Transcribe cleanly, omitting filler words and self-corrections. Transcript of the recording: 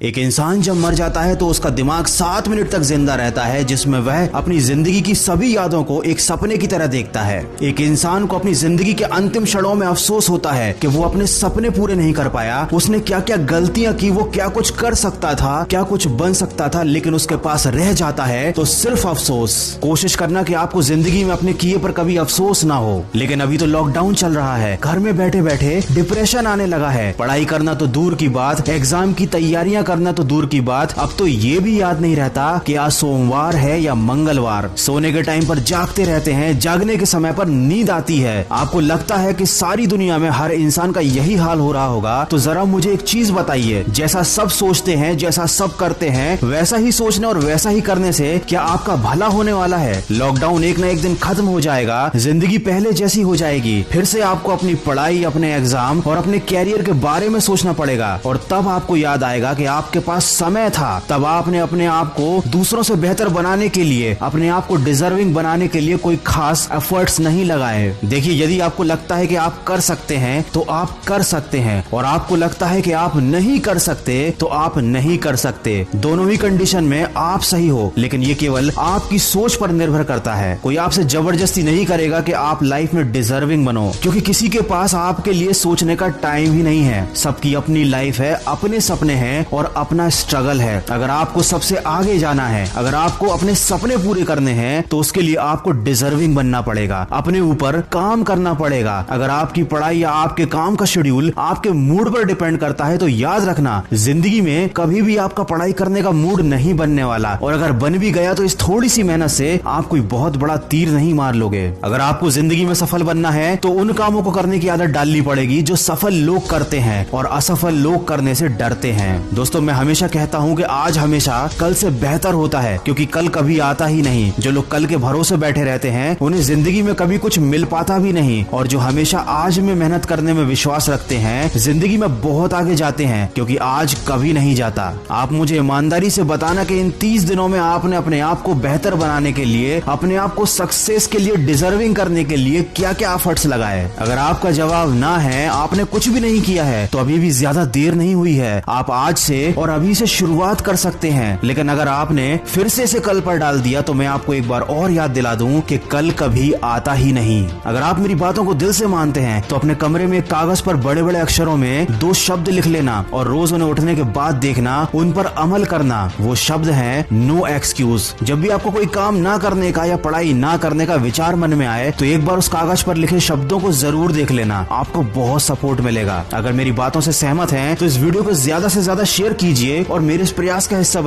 एक इंसान जब मर जाता है तो उसका दिमाग 7 मिनट तक जिंदा रहता है, जिसमें वह अपनी जिंदगी की सभी यादों को एक सपने की तरह देखता है। एक इंसान को अपनी जिंदगी के अंतिम क्षणों में अफसोस होता है कि वो अपने सपने पूरे नहीं कर पाया। उसने क्या क्या गलतियां की, वो क्या कुछ कर सकता था, क्या कुछ बन सकता था, लेकिन उसके पास रह जाता है तो सिर्फ अफसोस। कोशिश करना कि आपको जिंदगी में अपने किए पर कभी अफसोस ना हो। लेकिन अभी तो लॉकडाउन चल रहा है, घर में बैठे बैठे डिप्रेशन आने लगा है। पढ़ाई करना तो दूर की बात, एग्जाम की तैयारियां करना तो दूर की बात, अब तो ये भी याद नहीं रहता कि आज सोमवार है या मंगलवार। सोने के टाइम पर जागते रहते हैं, जागने के समय पर नींद आती है। आपको लगता है कि सारी दुनिया में हर इंसान का यही हाल हो रहा होगा। तो जरा मुझे एक चीज बताइए, जैसा सब सोचते हैं, जैसा सब करते हैं, वैसा ही सोचने और वैसा ही करने से क्या आपका भला होने वाला है? लॉकडाउन एक न एक दिन खत्म हो जाएगा, जिंदगी पहले जैसी हो जाएगी। फिर से आपको अपनी पढ़ाई, अपने एग्जाम और अपने कैरियर के बारे में सोचना पड़ेगा। और तब आपको याद आएगा कि आपके पास समय था। तब आपने अपने आप को दूसरों से बेहतर बनाने के लिए, अपने आप को डिजर्विंग बनाने के लिए कोई खास एफर्ट्स नहीं लगाए। देखिए, यदि आपको लगता है कि आप कर सकते हैं तो आप कर सकते हैं, और आपको लगता है कि आप नहीं कर सकते तो आप नहीं कर सकते। दोनों ही कंडीशन में आप सही हो, लेकिन ये केवल आपकी सोच पर निर्भर करता है। कोई आपसे जबरदस्ती नहीं करेगा कि आप लाइफ में डिजर्विंग बनो, क्योंकि किसी के पास आपके लिए सोचने का टाइम ही नहीं है। सबकी अपनी लाइफ है, अपने सपने हैं और अपना स्ट्रगल है। अगर आपको सबसे आगे जाना है, अगर आपको अपने सपने पूरे करने हैं, तो उसके लिए आपको डिजर्विंग बनना पड़ेगा, अपने ऊपर काम करना पड़ेगा। अगर आपकी पढ़ाई या आपके काम का शेड्यूल आपके मूड पर डिपेंड करता है, तो याद रखना, जिंदगी में कभी भी आपका पढ़ाई करने का मूड नहीं बनने वाला। और अगर बन भी गया तो इस थोड़ी सी मेहनत से आप कोई बहुत बड़ा तीर नहीं मार लोगे। अगर आपको जिंदगी में सफल बनना है तो उन कामों को करने की आदत डालनी पड़ेगी जो सफल लोग करते हैं और असफल लोग करने से डरते हैं। दोस्तों, मैं हमेशा कहता हूँ कि आज हमेशा कल से बेहतर होता है, क्योंकि कल कभी आता ही नहीं। जो लोग कल के भरोसे बैठे रहते हैं, उन्हें जिंदगी में कभी कुछ मिल पाता भी नहीं। और जो हमेशा आज में मेहनत करने में विश्वास रखते हैं, जिंदगी में बहुत आगे जाते हैं, क्योंकि आज कभी नहीं जाता। आप मुझे ईमानदारी से बताना कि इन 30 दिनों में आपने अपने आप को बेहतर बनाने के लिए, अपने आप को सक्सेस के लिए, डिजर्विंग करने के लिए क्या क्या एफर्ट्स लगाए? अगर आपका जवाब ना है, आपने कुछ भी नहीं किया है, तो अभी भी ज्यादा देर नहीं हुई है। आप आज से और अभी से शुरुआत कर सकते हैं। लेकिन अगर आपने फिर से इसे कल पर डाल दिया, तो मैं आपको एक बार और याद दिला दूं कि कल कभी आता ही नहीं। अगर आप मेरी बातों को दिल से मानते हैं तो अपने कमरे में कागज पर बड़े बड़े अक्षरों में 2 शब्द लिख लेना और रोज उन्हें उठने के बाद देखना, उन पर अमल करना। वो शब्द है नो एक्सक्यूज। जब भी आपको कोई काम ना करने का या पढ़ाई ना करने का विचार मन में आए, तो एक बार उस कागज पर लिखे शब्दों को जरूर देख लेना, आपको बहुत सपोर्ट मिलेगा। अगर मेरी बातों से सहमत हैं तो इस वीडियो को ज्यादा से ज्यादा शेयर कीजिए और मेरे इस प्रयास का हिस्सा